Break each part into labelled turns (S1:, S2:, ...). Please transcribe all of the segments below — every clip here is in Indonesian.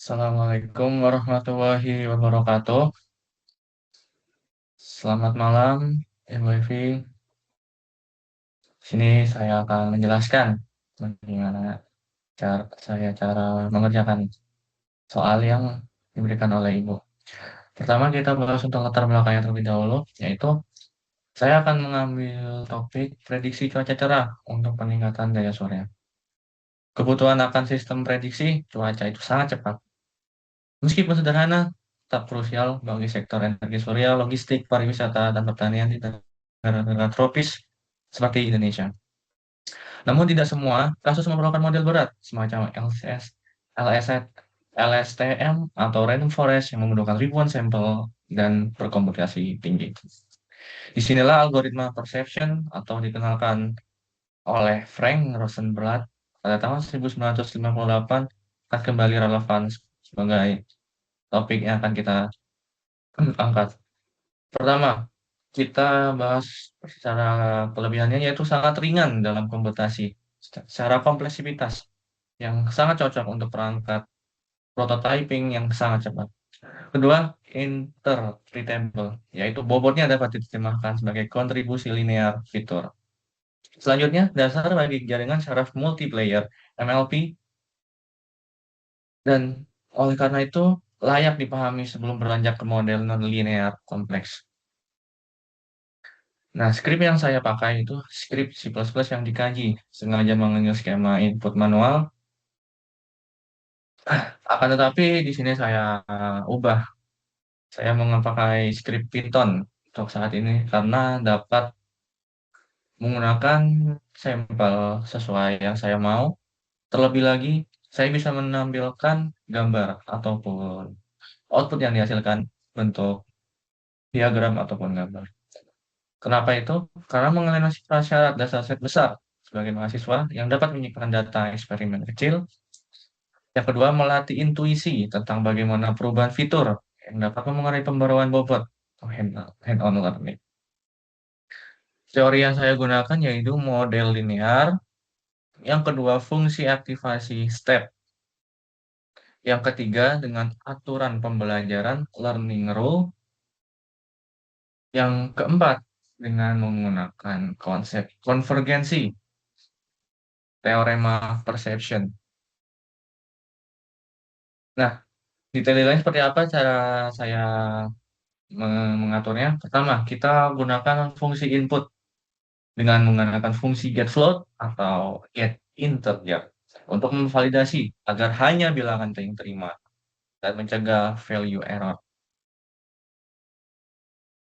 S1: Assalamualaikum warahmatullahi wabarakatuh. Selamat malam, Ibu Evi. Sini saya akan menjelaskan bagaimana cara mengerjakan soal yang diberikan oleh Ibu. Pertama kita bahas untuk latar belakangnya terlebih dahulu, yaitu saya akan mengambil topik prediksi cuaca cerah untuk peningkatan daya surya. Kebutuhan akan sistem prediksi cuaca itu sangat cepat. Meskipun sederhana, tetap krusial bagi sektor energi surya, logistik, pariwisata, dan pertanian di negara-negara tropis seperti Indonesia. Namun tidak semua kasus memerlukan model berat, semacam LSTM atau rainforest yang membutuhkan ribuan sampel dan berkomputasi tinggi. Disinilah algoritma perception atau dikenalkan oleh Frank Rosenblatt pada tahun 1958 akan kembali relevan sebagai topik yang akan kita angkat. Pertama, kita bahas secara kelebihannya yaitu sangat ringan dalam komputasi, secara kompleksitas yang sangat cocok untuk perangkat prototyping yang sangat cepat. Kedua, interpretable, yaitu bobotnya dapat diterjemahkan sebagai kontribusi linear fitur. Selanjutnya, dasar bagi jaringan syaraf multiplayer MLP dan oleh karena itu layak dipahami sebelum beranjak ke model nonlinear kompleks. Nah, skrip yang saya pakai itu skrip C++ yang dikaji, sengaja menggunakan skema input manual. Akan tetapi di sini saya ubah. Saya memakai skrip Python untuk saat ini karena dapat menggunakan sampel sesuai yang saya mau. Terlebih lagi, saya bisa menampilkan gambar ataupun output yang dihasilkan bentuk diagram ataupun gambar. Kenapa itu? Karena mengenai prasyarat dataset besar sebagai mahasiswa yang dapat menyimpan data eksperimen kecil. Yang kedua, melatih intuisi tentang bagaimana perubahan fitur yang dapat mempengaruhi pembaruan bobot atau hand-on learning. Teori yang saya gunakan yaitu model linear. Yang kedua, fungsi aktivasi step. Yang ketiga, dengan aturan pembelajaran learning rule. Yang keempat, dengan menggunakan konsep konvergensi, teorema perception. Nah, detail lain seperti apa cara saya mengaturnya? Pertama, kita gunakan fungsi input dengan menggunakan fungsi getFloat atau getInteger untuk memvalidasi agar hanya bilangan yang terima dan mencegah value error.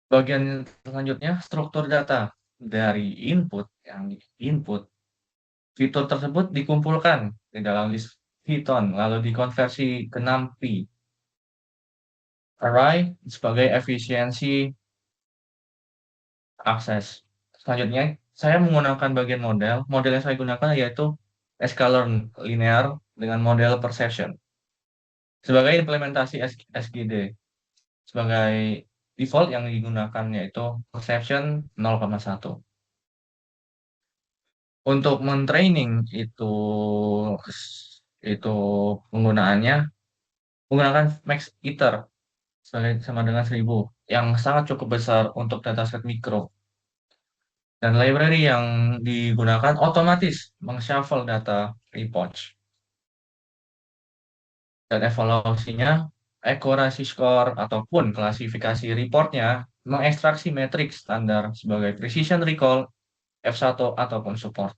S1: Bagian selanjutnya, struktur data dari input yang input. Fitur tersebut dikumpulkan di dalam list Python, lalu dikonversi ke NumPy array sebagai efisiensi akses. Selanjutnya, saya menggunakan bagian model. Model yang saya gunakan yaitu sklearn linear dengan model perception. Sebagai implementasi SGD, sebagai default yang digunakan yaitu perception 0,1. Untuk mentraining itu penggunaannya menggunakan max iter sebagai sama dengan 1000 yang sangat cukup besar untuk dataset mikro. Dan library yang digunakan otomatis meng-shuffle data report. Dan evaluasinya, accuracy score ataupun klasifikasi reportnya mengekstraksi metrik standar sebagai precision recall, F1 ataupun support.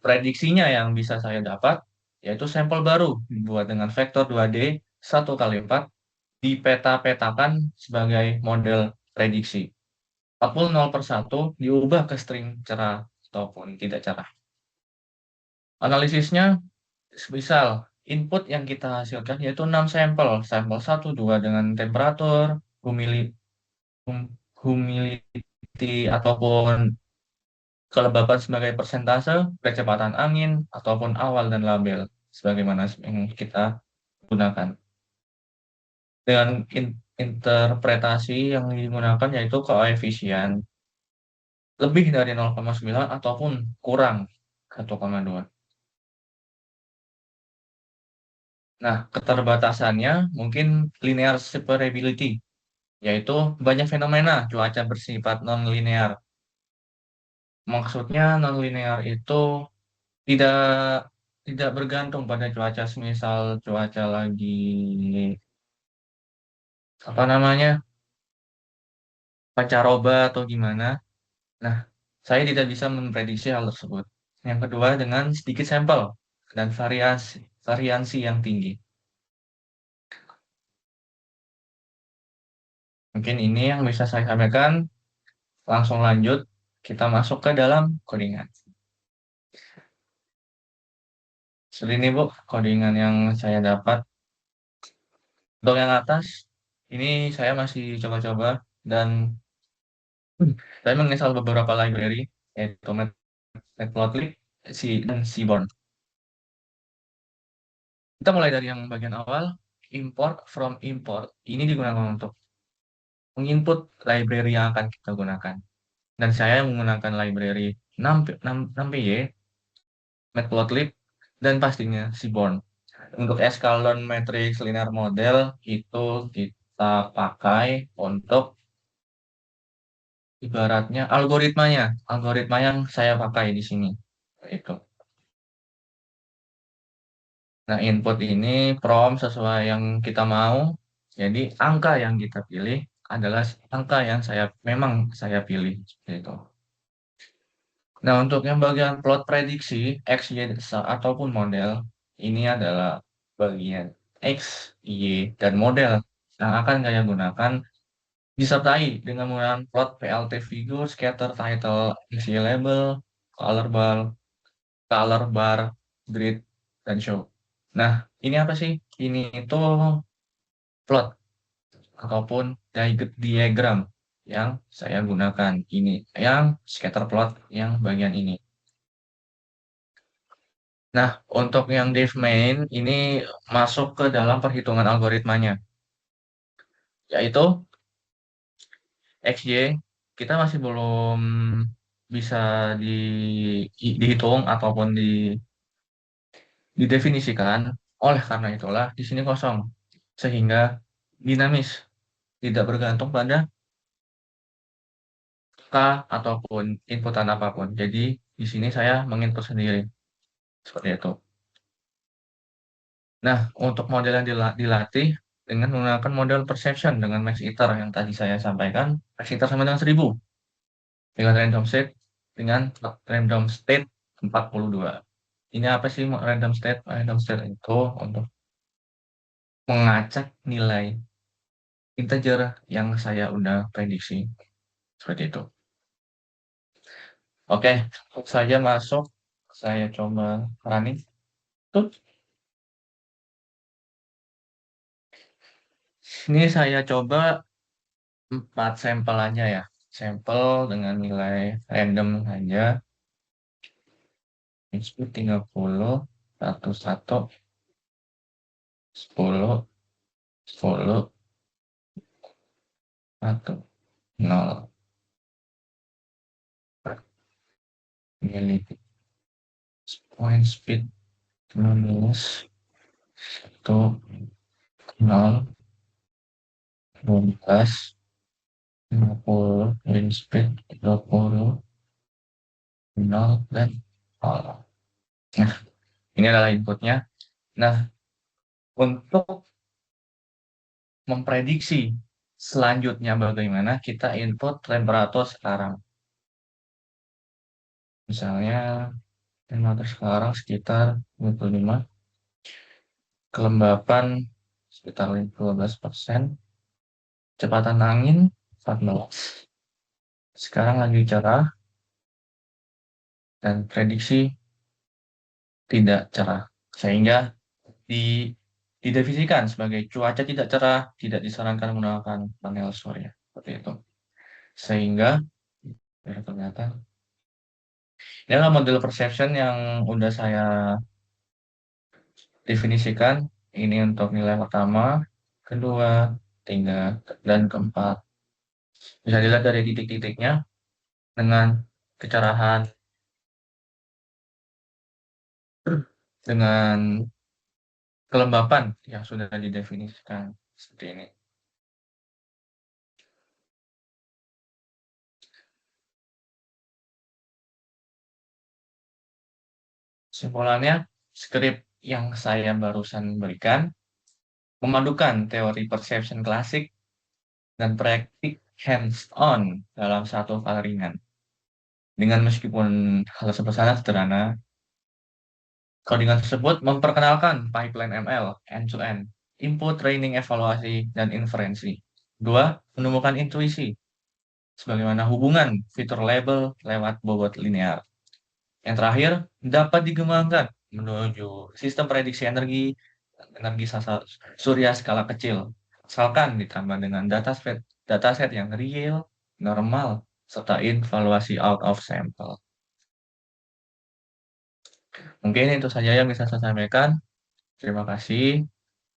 S1: Prediksinya yang bisa saya dapat yaitu sampel baru dibuat dengan vektor 2D 1 kali 4 dipeta-petakan sebagai model prediksi. 40 0/1 diubah ke string cerah ataupun tidak cerah. Analisisnya, misal input yang kita hasilkan yaitu 6 sampel. Sampel 1, 2 dengan temperatur, humidity ataupun kelembapan sebagai persentase, kecepatan angin, ataupun awal dan label, sebagaimana yang kita gunakan. Dengan interpretasi yang digunakan yaitu koefisien lebih dari 0,9 ataupun kurang 1,2. Nah, keterbatasannya mungkin linear separability, yaitu banyak fenomena cuaca bersifat non-linear. Maksudnya non-linear itu tidak tidak bergantung pada cuaca, semisal cuaca lagi apa namanya pancaroba atau gimana. Nah, saya tidak bisa memprediksi hal tersebut. Yang kedua, dengan sedikit sampel dan variansi yang tinggi. Mungkin ini yang bisa saya sampaikan. Langsung lanjut, kita masuk ke dalam codingan. Seperti ini, Bu, codingan yang saya dapat. Untuk yang atas, ini saya masih coba-coba dan saya menginstal beberapa library, yaitu Matplotlib, dan Seaborn. Kita mulai dari yang bagian awal, import from import. Ini digunakan untuk menginput library yang akan kita gunakan. Dan saya menggunakan library 6PY, Matplotlib, dan pastinya Seaborn. Untuk escalon matrix linear model itu kita pakai untuk ibaratnya algoritma yang saya pakai di sini. Itu. Nah, input ini prompt sesuai yang kita mau. Jadi angka yang kita pilih adalah angka yang memang saya pilih. Gitu. Nah, untuk yang bagian plot prediksi X, Y, ataupun model, ini adalah bagian X, Y, dan model yang akan saya gunakan disertai dengan menggunakan plot PLT figure, scatter, title, isi label, color bar, grid, dan show. Nah, ini apa sih? Ini itu plot ataupun diagram yang saya gunakan. Ini yang scatter plot yang bagian ini. Nah, untuk yang div main ini masuk ke dalam perhitungan algoritmanya, yaitu XY kita masih belum bisa di, dihitung ataupun didefinisikan. Oleh karena itulah di sini kosong, sehingga dinamis, tidak bergantung pada K ataupun inputan apapun. Jadi di sini saya menginput sendiri seperti itu. Nah, untuk model yang dilatih dengan menggunakan model perception dengan max iter yang tadi saya sampaikan, max iter sama dengan 1000 dengan random state 42. Ini apa sih random state? Random state itu untuk mengacak nilai integer yang saya udah prediksi seperti itu. Oke, saya masuk, saya coba running. Tuh, ini saya coba 4 sampel aja ya. Sampel dengan nilai random aja. Speed 30, 1, 10, 10, 1, 0. Milih point speed 15, 1, 0, 12, 50, wind speed 30, 0, dan 0. Nah, ini adalah inputnya. Nah, untuk memprediksi selanjutnya bagaimana, kita input temperatur sekarang. Misalnya, temperatur sekarang sekitar 25, kelembapan sekitar 15%, kecepatan angin 14. Sekarang lagi cerah, dan prediksi tidak cerah. Sehingga di didefinisikan sebagai cuaca tidak cerah, tidak disarankan menggunakan panel surya. Seperti itu. Sehingga ya ternyata ini adalah model perception yang udah saya definisikan. Ini untuk nilai pertama, kedua, tiga, dan keempat. Bisa dilihat dari titik-titiknya dengan kecerahan, dengan kelembapan yang sudah didefinisikan seperti ini. Kesimpulannya, skrip yang saya barusan berikan memadukan teori perception klasik dan praktik hands-on dalam satu file ringan. Dengan meskipun hal tersebut sangat sederhana, codingan tersebut memperkenalkan pipeline ML end-to-end, input, training, evaluasi, dan inferensi. Dua, menemukan intuisi, sebagaimana hubungan fitur label lewat bobot linear. Yang terakhir, dapat dikembangkan menuju sistem prediksi energi, energi surya skala kecil. Asalkan ditambah dengan dataset yang real, normal, serta evaluasi out of sample. Mungkin itu saja yang bisa saya sampaikan. Terima kasih.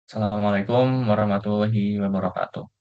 S1: Assalamualaikum warahmatullahi wabarakatuh.